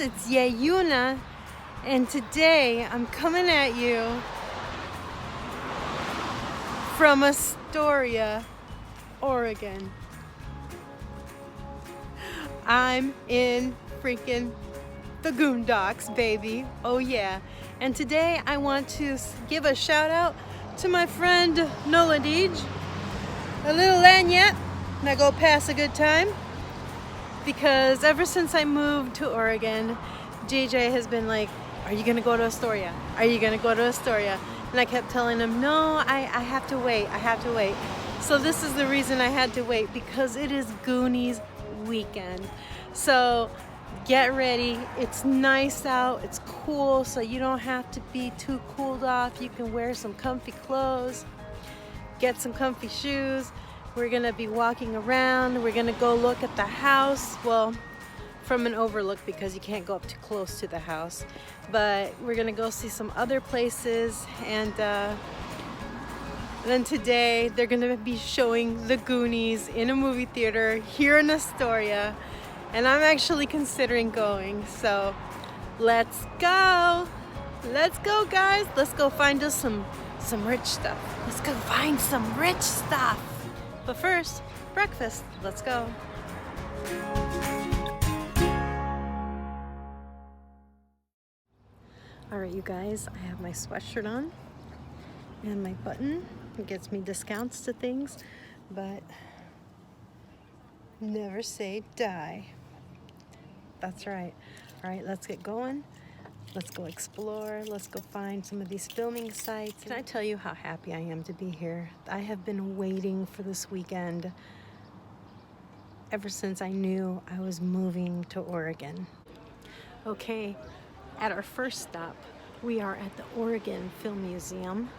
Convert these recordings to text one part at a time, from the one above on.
it's Yayuna, and today I'm coming at you from Astoria, Oregon. I'm in freaking the Goondocks, baby. Oh yeah. And today I want to give a shout out to my friend Nola Deej, a little lanyet, and I go pass a good time. Because ever since I moved to Oregon, JJ has been like, are you gonna go to Astoria? Are you gonna go to Astoria? And I kept telling him, no, I have to wait, I have to wait. So this is the reason I had to wait, because it is Goonies weekend. So get ready, it's nice out, it's cool, so you don't have to be too cooled off. You can wear some comfy clothes, get some comfy shoes. We're gonna be walking around. We're gonna go look at the house. Well, from an overlook, because you can't go up too close to the house. But we're gonna go see some other places. And then today, they're gonna be showing the Goonies in a movie theater here in Astoria. And I'm actually considering going. So let's go. Let's go, guys. Let's go find us some rich stuff. Let's go find some rich stuff. But first, breakfast. Let's go. All right, you guys, I have my sweatshirt on and my button. It gets me discounts to things, but never say die. That's right. All right, let's get going. Let's go explore. Let's go find some of these filming sites. Can I tell you how happy I am to be here? I have been waiting for this weekend ever since I knew I was moving to Oregon. Okay, at our first stop, we are at the Oregon Film Museum,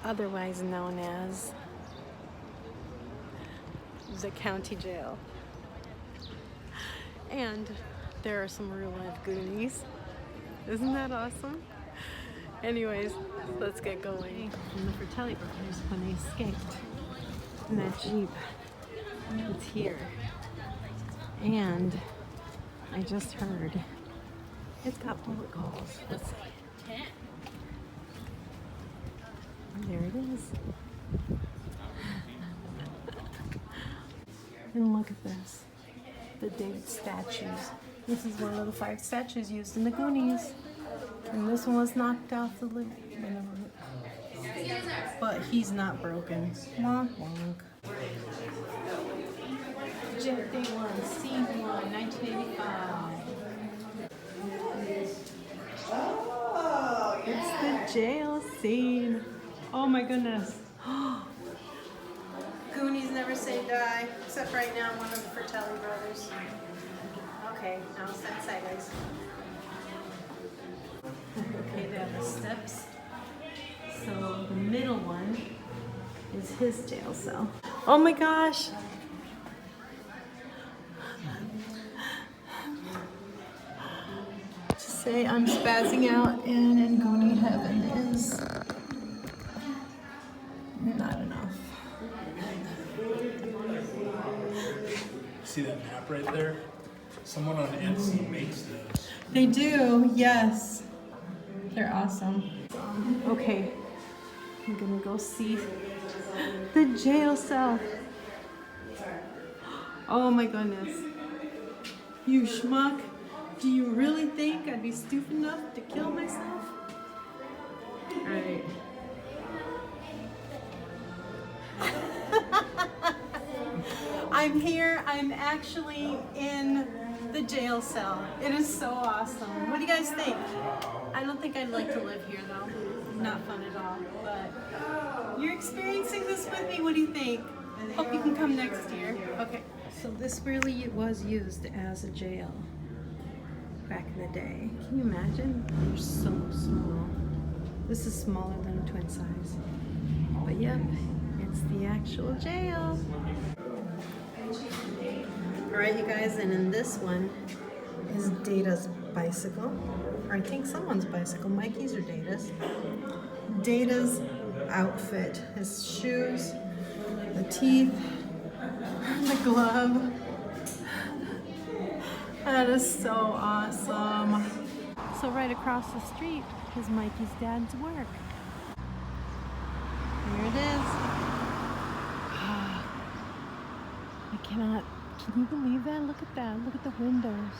otherwise known as the county jail. And there are some real life Goonies. Isn't that awesome? Anyways, let's get going. And the Fratelli brothers, when they escaped in that Jeep, it's here. And I just heard it's got bullet holes. Let's see. There it is. And look at this. The David statues. This is one of the 5 statues used in the Goonies. And this one was knocked off the lid. But he's not broken. Wonk wonk. Jet Day 1, Scene 1, 1985. Oh, it's the jail scene. Oh my goodness. Goonies never say die, except right now one of the Fratelli brothers. Okay, now stand sideways. Okay, they have the steps. So the middle one is his jail cell. Oh my gosh! To say I'm spazzing out and in Goonie heaven is not enough. See that map right there? Someone on Etsy makes those. They do, yes. They're awesome. Okay, I'm gonna go see the jail cell. Oh my goodness. You schmuck, do you really think I'd be stupid enough to kill myself? Alright. I'm here, I'm actually in the jail cell. It is so awesome. What do you guys think? I don't think I'd like to live here though. Not fun at all, but you're experiencing this with me. What do you think? Hope you can come next year. Okay. So this really was used as a jail back in the day. Can you imagine? They're so small. This is smaller than a twin size. But yep, it's the actual jail. Alright, you guys, and in this one is Data's bicycle. Or I think someone's bicycle. Mikey's or Data's. Data's outfit. His shoes, the teeth, the glove. That is so awesome. So right across the street is Mikey's dad's work. Here it is. I cannot, can you believe that? Look at that, look at the windows.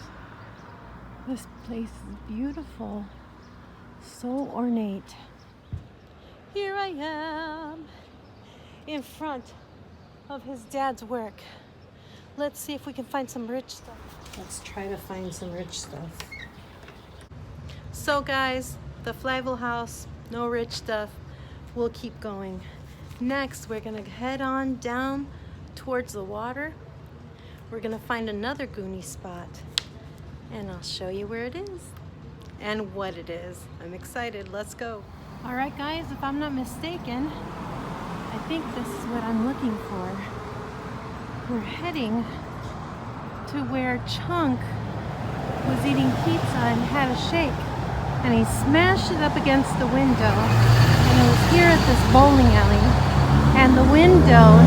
This place is beautiful, so ornate. Here I am in front of his dad's work. Let's see if we can find some rich stuff. Let's try to find some rich stuff. So guys, the Flavel house, no rich stuff. We'll keep going. Next, we're gonna head on down towards the water. We're gonna find another Goonie spot, and I'll show you where it is and what it is. I'm excited, let's go. All right guys, if I'm not mistaken, I think this is what I'm looking for. We're heading to where Chunk was eating pizza and had a shake, and he smashed it up against the window, and it was here at this bowling alley, and the window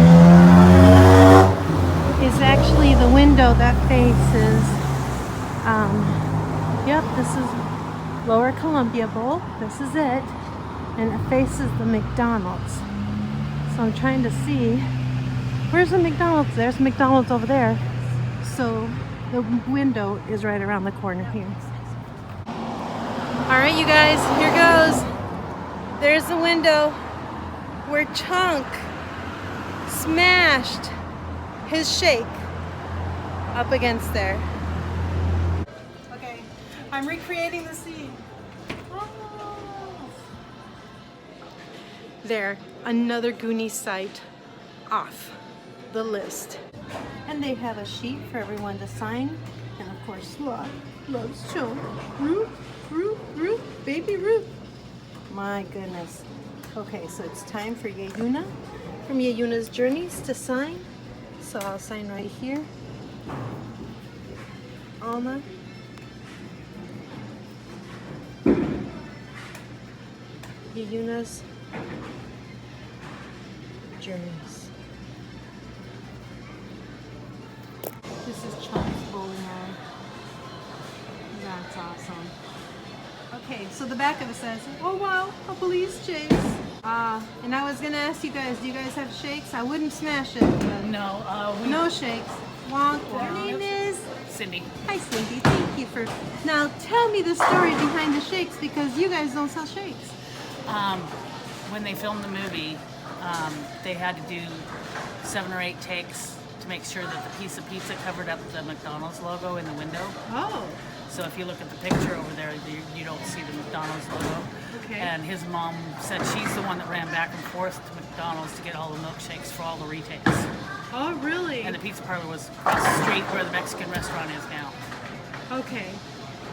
is actually the window that faces, yep, this is Lower Columbia Bowl, this is it, and it faces the McDonald's. So I'm trying to see, where's the McDonald's? There's McDonald's over there. So the window is right around the corner here. All right, you guys, here goes. There's the window where Chunk smashed his shake up against there. Okay, I'm recreating the scene. Oh. There, another Goonie site off the list. And they have a sheet for everyone to sign. And of course, Slot loves Chunk. Root, Root, Root, baby Root. My goodness. Okay, so it's time for Yayuna from Yayuna's Journeys to sign. So I'll sign right here. Alma. Yayuna's Journeys. This is Chunk's bowling alley. That's awesome. Okay, so the back of it says, oh wow, a police chase. And I was gonna ask you guys, do you guys have shakes? I wouldn't smash it, but No, no shakes. Wonk. Your name is? Cindy. Hi Cindy, thank you for, now tell me the story behind the shakes, because you guys don't sell shakes. When they filmed the movie, they had to do 7 or 8 takes to make sure that the piece of pizza covered up the McDonald's logo in the window. Oh. So if you look at the picture over there, you don't see the McDonald's logo. Okay. And his mom said she's the one that ran back and forth to McDonald's to get all the milkshakes for all the retakes. Oh, really? And the pizza parlor was across the street where the Mexican restaurant is now. Okay.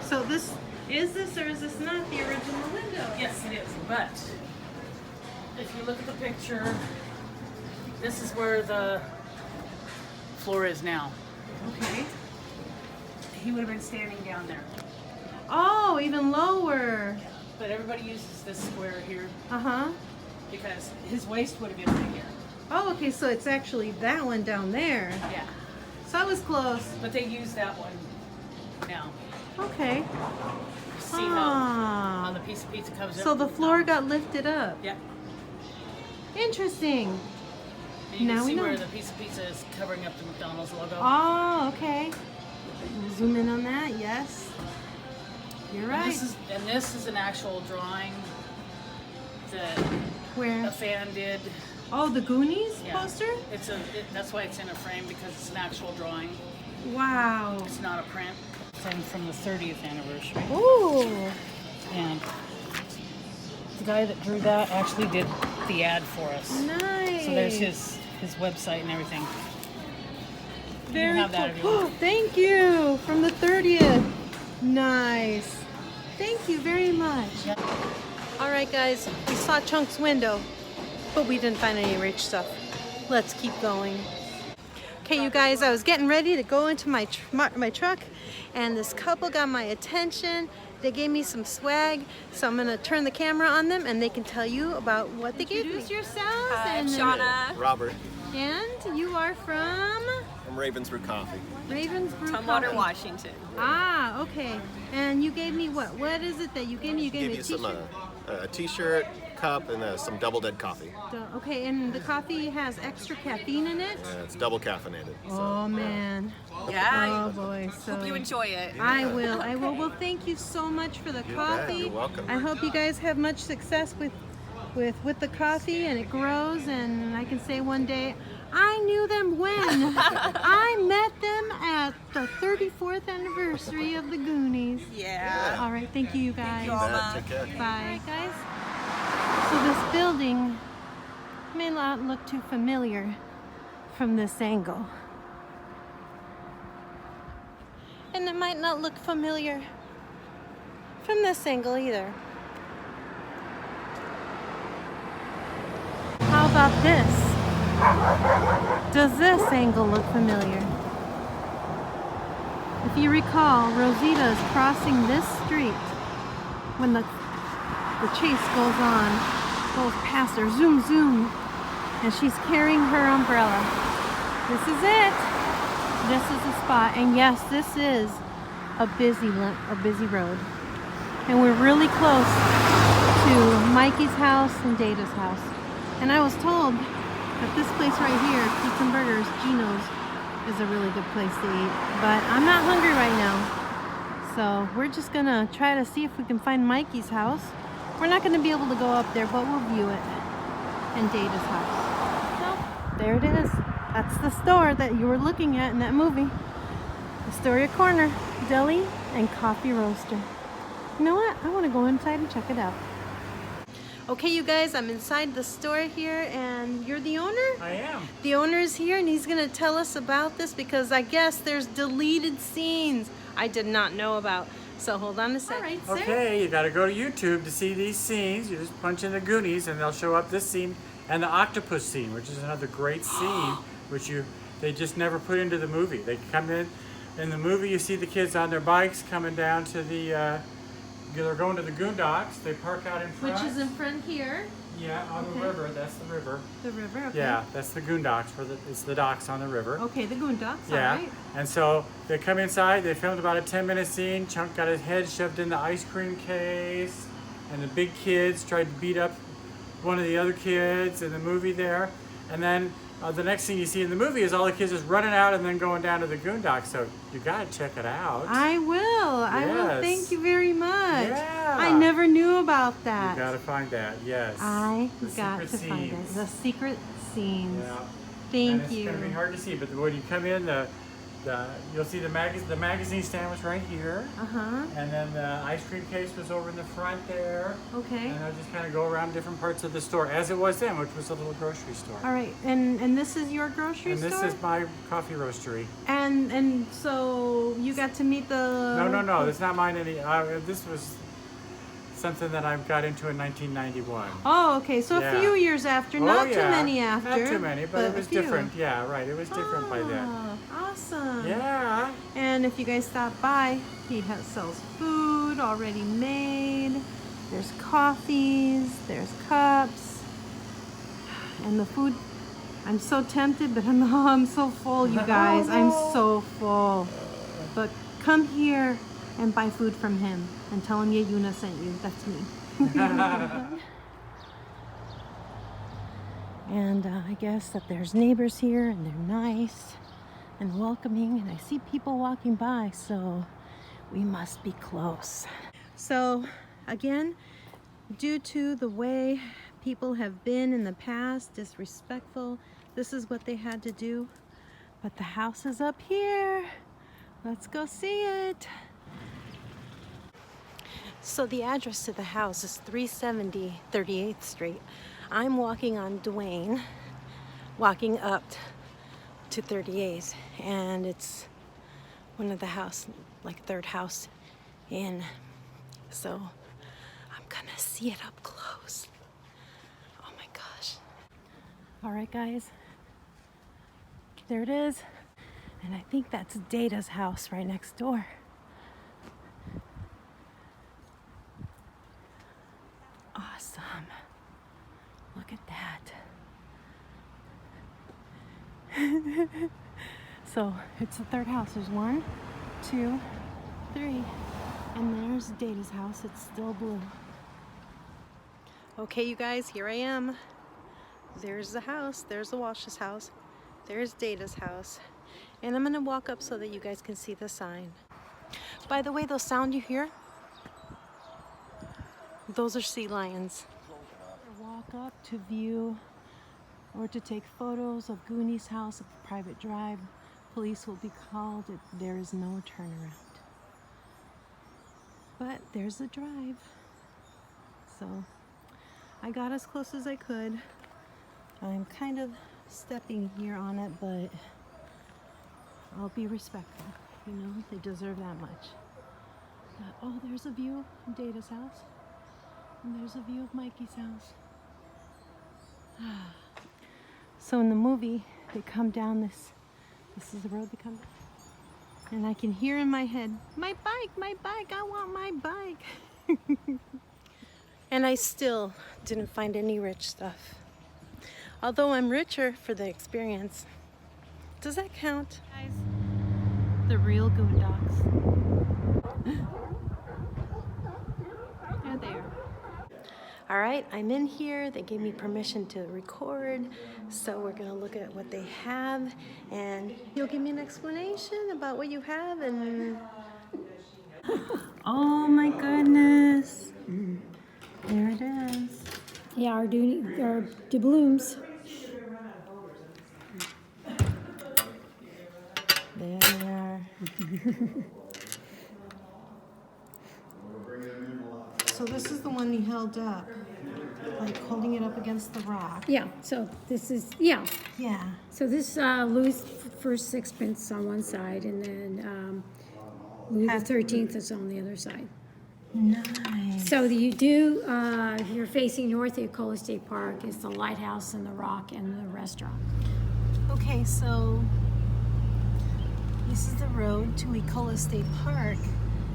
So this, is this or is this not the original window? Yes, it is. But if you look at the picture, this is where the floor is now. Okay. He would have been standing down there. Oh, even lower. But everybody uses this square here Uh-huh. because his waist would have been right here. Oh, okay, so it's actually that one down there. Yeah. So I was close. But they use that one now. Okay. See how the piece of pizza comes up? So the floor got lifted up. Yeah. Interesting. And you Now can we see know. where the piece of pizza is covering up the McDonald's logo. Oh, okay. We'll zoom in on that, yes. You're And right. this is an actual drawing that Where? a fan did. Oh, the Goonies Yeah. poster? That's why it's in a frame, because it's an actual drawing. Wow. It's not a print. It's from the 30th anniversary. Ooh. And the guy that drew that actually did the ad for us. Nice. So there's his website and everything. You Very can have that if you cool. want. Thank you. From the 30th. Nice. Thank you very much. Yep. All right, guys. We saw Chunk's window, but we didn't find any rich stuff. Let's keep going. Okay, you guys, I was getting ready to go into my truck, and this couple got my attention. They gave me some swag, so I'm gonna turn the camera on them, and they can tell you about what they gave me. Introduce yourselves. I'm Shauna. Robert. And you are from? I'm Ravensbrück Coffee. Ravensbrück Tumwater, Coffee. Washington. Ah, okay. And you gave me what? What is it that you gave me? You gave me a Give you t-shirt. a t-shirt, cup, and some double dead coffee. Okay, and the coffee has extra caffeine in it? Yeah, it's double caffeinated. Oh, man. Yeah. Oh, boy. So Hope you enjoy it. I will. I will. Well, thank you so much for the coffee. You're welcome. I hope you guys have much success with the coffee, and it grows, and I can say one day I knew them when I met them at the 34th anniversary of the Goonies. Yeah. All right, thank you guys. you, Alma. Take care. Bye, guys. So this building may not look too familiar from this angle. And it might not look familiar from this angle either. How about this? Does this angle look familiar? If you recall, Rosita is crossing this street when the chase goes past her, zoom, zoom, and she's carrying her umbrella. This is it. This is the spot, and yes, this is a busy road, and we're really close to Mikey's house and Data's house. And I was told that this place right here, Pizza and Burgers, Gino's, is a really good place to eat. But I'm not hungry right now, so we're just gonna try to see if we can find Mikey's house. We're not gonna be able to go up there, but we'll view it. And Data's house. So there it is. That's the store that you were looking at in that movie. Astoria Corner, deli and coffee roaster. You know what? I want to go inside and check it out. Okay, you guys, I'm inside the store here, and you're the owner? I am. The owner is here, and he's going to tell us about this because I guess there's deleted scenes I did not know about. So hold on a second. All right, sir. Okay, you got to go to YouTube to see these scenes. You just punch in the Goonies, and they'll show up this scene and the octopus scene, which is another great scene, which they just never put into the movie. They come in the movie. You see the kids on their bikes coming down to the. They're going to the Goondocks. They park out in front. Which is in front here. Yeah, on the river. That's the river. The river, okay. Yeah, that's the Goondocks. It's the docks on the river. Okay, the Goondocks, Yeah, all right. and so they come inside. They filmed about a 10-minute scene. Chunk got his head shoved in the ice cream case, and the big kids tried to beat up one of the other kids in the movie there. And then the next thing you see in the movie is all the kids just running out and then going down to the Goondocks. So you got to check it out. I will. I will. Yes. Thank you very much. Yeah. I never knew about that. You got to find that. Yes. I The got to secret find it. scenes. The secret scenes. Yeah. Thank And it's you. going to be hard to see, but when you come in, you'll see the magazine stand was right here. Uh-huh. And then the ice cream case was over in the front there. Okay. And I'll just kind of go around different parts of the store, as it was then, which was a little grocery store. All right. And this is your grocery And store? this is my coffee roastery. And so you got to meet the... No, it's not mine this was something that I got into in 1991. Oh, okay. So Yeah. a few years after. Not too many after. Not too many, but it a was few. different. Yeah, right. It was different by then. Oh, awesome. Yeah. And if you guys stop by, he sells food already made. There's coffees, there's cups, and the food. I'm so tempted, but I'm so full, you guys. I'm so full. But come here and buy food from him and tell him Yuna sent you. That's me. And I guess that there's neighbors here, and they're nice and welcoming, and I see people walking by, so we must be close. So again, due to the way people have been in the past, disrespectful, this is what they had to do. But the house is up here. Let's go see it. So the address to the house is 370 38th Street. I'm walking on Duane, walking up to 38th, and it's one of the house, like third house in. So I'm gonna see it up close. Oh my gosh. All right, guys, there it is. And I think that's Data's house right next door. Awesome. Look at that. So it's the third house. There's 1, 2, 3. And there's Data's house. It's still blue. Okay, you guys, here I am. There's the house. There's the Walsh's house. There's Data's house. And I'm gonna walk up so that you guys can see the sign. By the way, those sound you hear, those are sea lions. Walk up to view or to take photos of Goonies' house, a private drive. Police will be called if there is no turnaround. But there's the drive. So I got as close as I could. I'm kind of stepping here on it, but I'll be respectful. You know, they deserve that much. Oh, there's a view of Data's house. And there's a view of Mikey's house. So in the movie, they come down this is the road they come down. And I can hear in my head, my bike, I want my bike. And I still didn't find any rich stuff. Although I'm richer for the experience. Does that count? Guys, the real Goondocks. They're there. All right, I'm in here. They gave me permission to record. So we're gonna look at what they have and you'll give me an explanation about what you have and... Oh my goodness. There it is. Yeah, our doubloons. There they are. So this is the one he held up, like holding it up against the rock. Yeah, so this is, yeah. Yeah. So this Louis first sixpence on one side, and then Louis the 13th is on the other side. Nice. So you do, if you're facing north of Ecola State Park, is the lighthouse and the rock and the restaurant. Okay, so this is the road to Ecola State Park.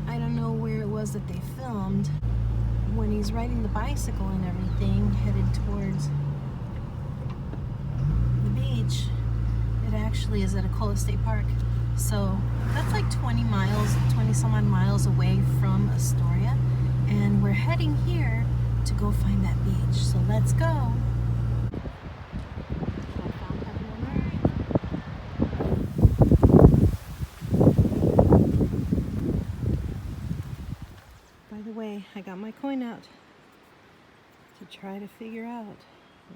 I don't know where it was that they filmed. When he's riding the bicycle and everything, headed towards the beach, it actually is at Ecola State Park. So that's like 20 some odd miles away from Astoria. And we're heading here to go find that beach. So let's go. By the way, I got my coin out to try to figure out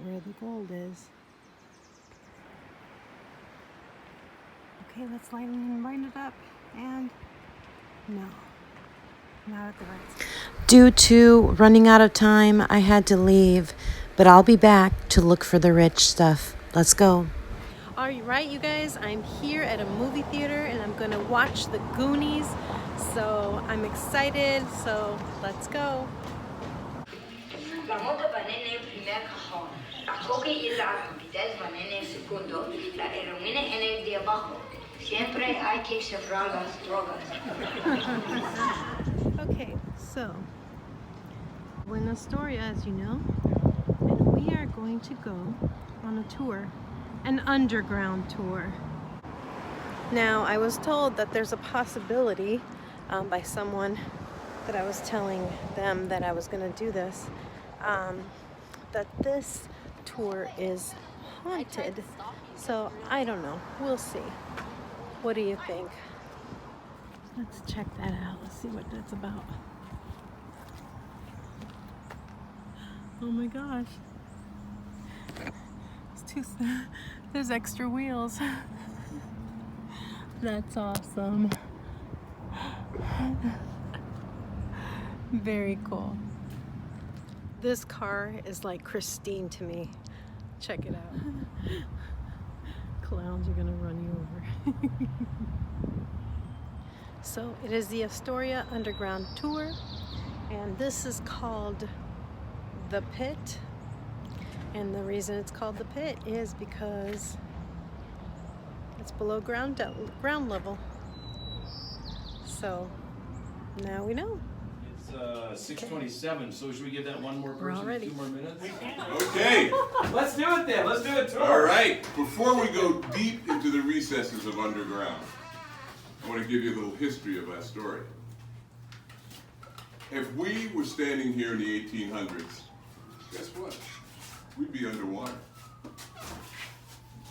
where the gold is. Okay, let's line it up, and no, not at the right spot. Due to running out of time, I had to leave, but I'll be back to look for the rich stuff. Let's go. All right, you guys, I'm here at a movie theater, and I'm gonna watch the Goonies, so I'm excited, so let's go. La moto va nel primer cajón, la coca y la rapidez van en el segundo, la heroína en el de abajo. Siempre hay que cerrar las drogas. Okay, so we're in Astoria, as you know, and we are going to go on a tour, an underground tour. Now, I was told that there's a possibility by someone that I was telling them that I was going to do this, that this tour is haunted. So I don't know. We'll see. What do you think? Let's check that out. Let's see what that's about. Oh my gosh. There's extra wheels. That's awesome. Very cool. This car is like Christine to me. Check it out. Clowns are gonna run you over. So it is the Astoria Underground Tour, and this is called The Pit. And the reason it's called The Pit is because it's below ground level. So now we know. It's 6:27, so should we give that one more person ready. 2 more minutes? Okay, Let's do it then. Let's do a tour. all right. Before we go deep into the recesses of underground, I want to give you a little history of Astoria. If we were standing here in the 1800s, guess what? We'd be underwater.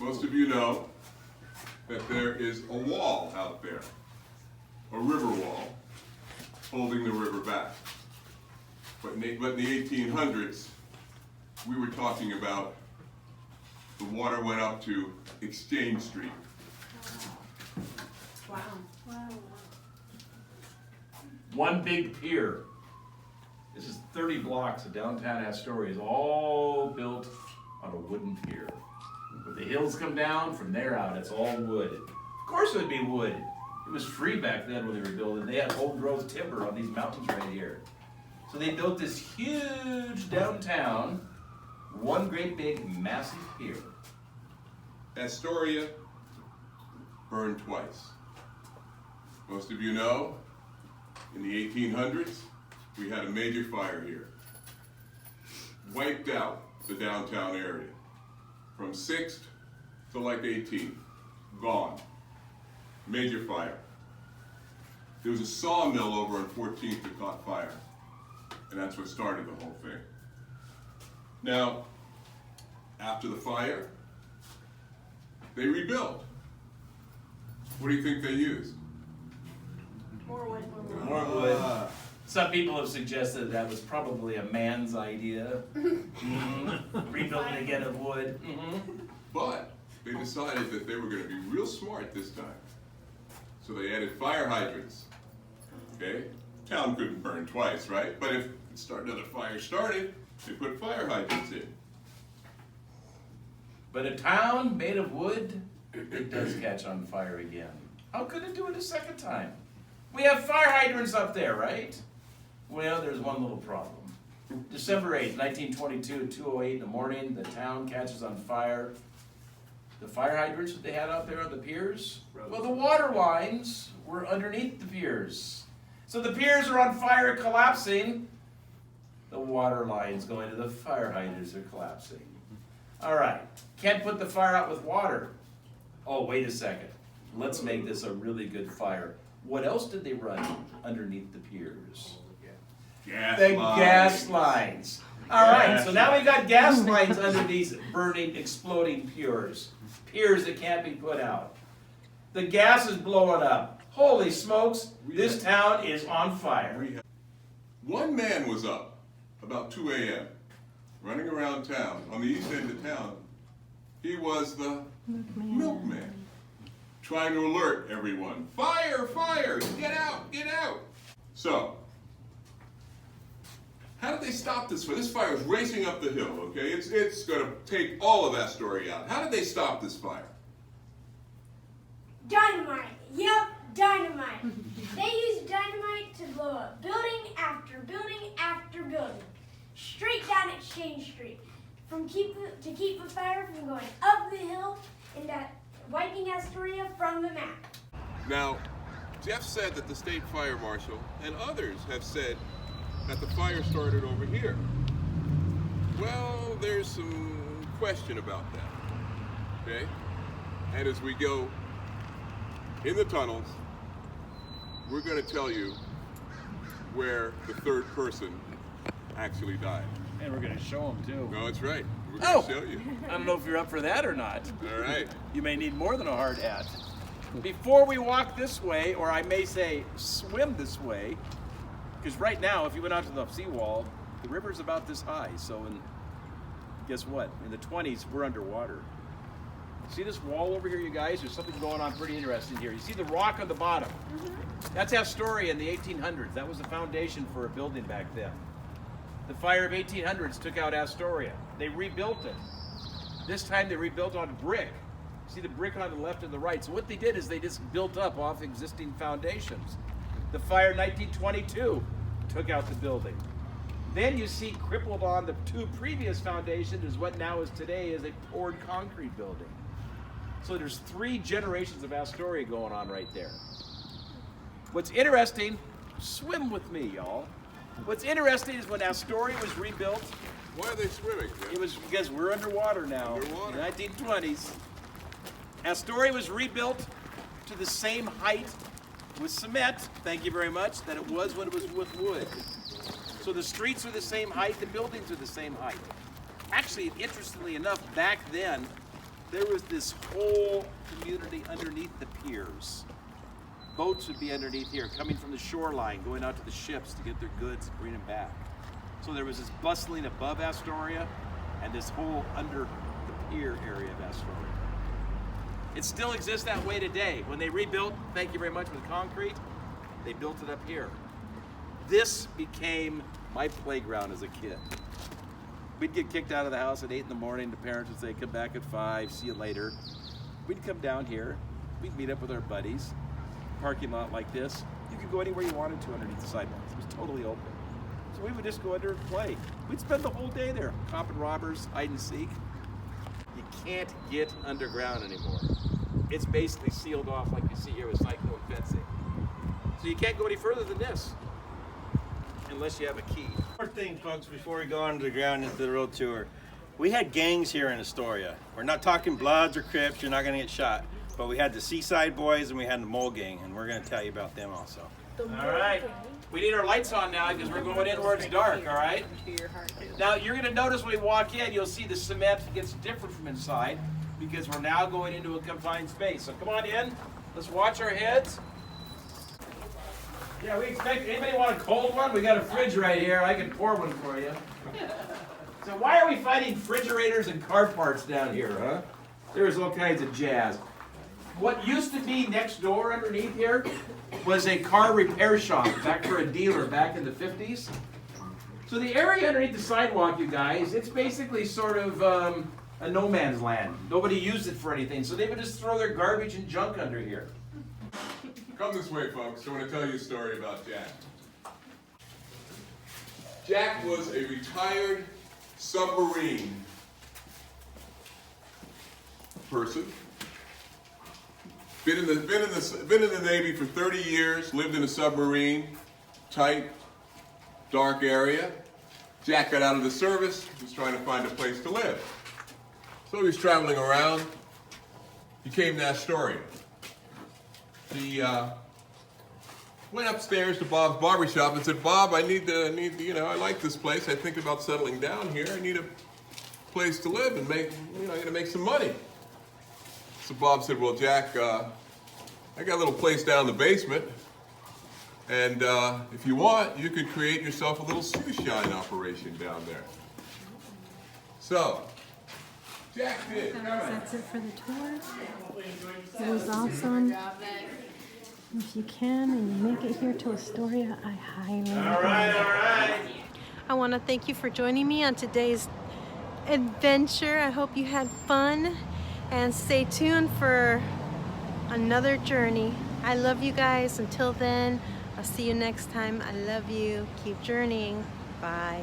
Most of you know that there is a wall out there, a river wall, holding the river back. But in the 1800s, we were talking about the water went up to Exchange Street. Wow. One big pier. This is 30 blocks of downtown Astoria, is all built on a wooden pier. When the hills come down, from there out, it's all wood. Of course it would be wood. It was free back then when they were building. They had old growth timber on these mountains right here. So they built this huge downtown, one great big massive pier. Astoria burned twice. Most of you know, in the 1800s, we had a major fire here. Wiped out the downtown area. From 6th to like 18th, gone. Major fire. There was a sawmill over on 14th that caught fire. And that's what started the whole thing. Now, after the fire, they rebuilt. What do you think they used? More wood. Some people have suggested that was probably a man's idea. Rebuilding again of wood. But they decided that they were going to be real smart this time. So they added fire hydrants. Okay? Town couldn't burn twice, right? But if another fire started, they put fire hydrants in. But a town made of wood, it does catch on fire again. How could it do it a second time? We have fire hydrants up there, right? Well, there's one little problem. December 8th, 1922 at 2:08 in the morning, the town catches on fire. The fire hydrants that they had out there on the piers, well, the water lines were underneath the piers. So the piers are on fire, collapsing. The water lines going to the fire hydrants are collapsing. All right, can't put the fire out with water. Oh, wait a second. Let's make this a really good fire. What else did they run underneath the piers? Gas lines. All right, so now we got gas lines under these burning, exploding piers. Piers that can't be put out. The gas is blowing up. Holy smokes, this town is on fire. One man was up about 2 a.m. running around town, on the east end of town. He was the milkman, trying to alert everyone. Fire, fire, get out, get out. So, how did they stop this fire? This fire is racing up the hill, okay? It's going to take all of Astoria out. How did they stop this fire? Dynamite. Yep, dynamite. They used dynamite to blow up building after building after building, straight down Exchange Street, to keep the fire from going up the hill and wiping Astoria from the map. Now, Jeff said that the state fire marshal and others have said that the fire started over here. Well, there's some question about that, okay? And as we go in the tunnels, we're going to tell you where the third person actually died. And we're going to show them too. No, that's right. We're going to show you. I don't know if you're up for that or not. All right. You may need more than a hard hat. Before we walk this way, or I may say swim this way, because right now, if you went out to the seawall, the river's about this high. So guess what? In the 20s, we're underwater. See this wall over here, you guys? There's something going on pretty interesting here. You see the rock on the bottom? That's Astoria in the 1800s. That was the foundation for a building back then. The fire of 1800s took out Astoria. They rebuilt it. This time they rebuilt on brick. See the brick on the left and the right. So what they did is they just built up off existing foundations. The fire in 1922 took out the building. Then you see crippled on the two previous foundations is what now is today is a poured concrete building. So there's 3 generations of Astoria going on right there. What's interesting, swim with me, y'all. What's interesting is when Astoria was rebuilt, Why are they swimming? Jeff? it was because we're underwater now. Underwater. In the 1920s. Astoria was rebuilt to the same height with cement, thank you very much, that it was when it was with wood. So the streets are the same height, the buildings are the same height. Actually, interestingly enough, back then, there was this whole community underneath the piers. Boats would be underneath here, coming from the shoreline, going out to the ships to get their goods and bring them back. So there was this bustling above Astoria and this whole under the pier area of Astoria. It still exists that way today. When they rebuilt, thank you very much, with concrete, they built it up here. This became my playground as a kid. We'd get kicked out of the house at 8 in the morning. The parents would say, come back at 5, see you later. We'd come down here. We'd meet up with our buddies. Parking lot like this. You could go anywhere you wanted to underneath the sidewalks. It was totally open. So we would just go under and play. We'd spend the whole day there. Cop and robbers, hide and seek. You can't get underground anymore. It's basically sealed off like you see here with cyclone fencing. So you can't go any further than this unless you have a key. One more thing, folks, before we go underground into the road tour. We had gangs here in Astoria. We're not talking Bloods or Crips, you're not gonna get shot. But we had the Seaside Boys and we had the Mole Gang, and we're gonna tell you about them also. All right. We need our lights on now because we're going in where it's dark, all right? Now, you're gonna notice when we walk in, you'll see the cement gets different from inside because we're now going into a confined space. So come on in, let's watch our heads. Yeah, we expect, anybody want a cold one? We got a fridge right here, I can pour one for you. So why are we finding refrigerators and car parts down here, huh? There's all kinds of jazz. What used to be next door underneath here was a car repair shop back for a dealer back in the 50s. So the area underneath the sidewalk, you guys, it's basically sort of a no man's land. Nobody used it for anything, so they would just throw their garbage and junk under here. Come this way, folks. I want to tell you a story about Jack. Jack was a retired submarine person. Been in the Navy for 30 years. Lived in a submarine, tight, dark area. Jack got out of the service. Was trying to find a place to live. So he was traveling around. He came to Astoria. He went upstairs to Bob's barbershop and said, "Bob, I I like this place. I think about settling down here. I need a place to live and I gotta make some money." So Bob said, "Well, Jack, I got a little place down in the basement, and if you want, you could create yourself a little shoe shine operation down there." So Jack did. That's it for the tour. It was awesome. If you can and you make it here to Astoria, I highly recommend it. All right. I want to thank you for joining me on today's adventure. I hope you had fun and stay tuned for another journey. I love you guys. Until then, I'll see you next time. I love you. Keep journeying. Bye.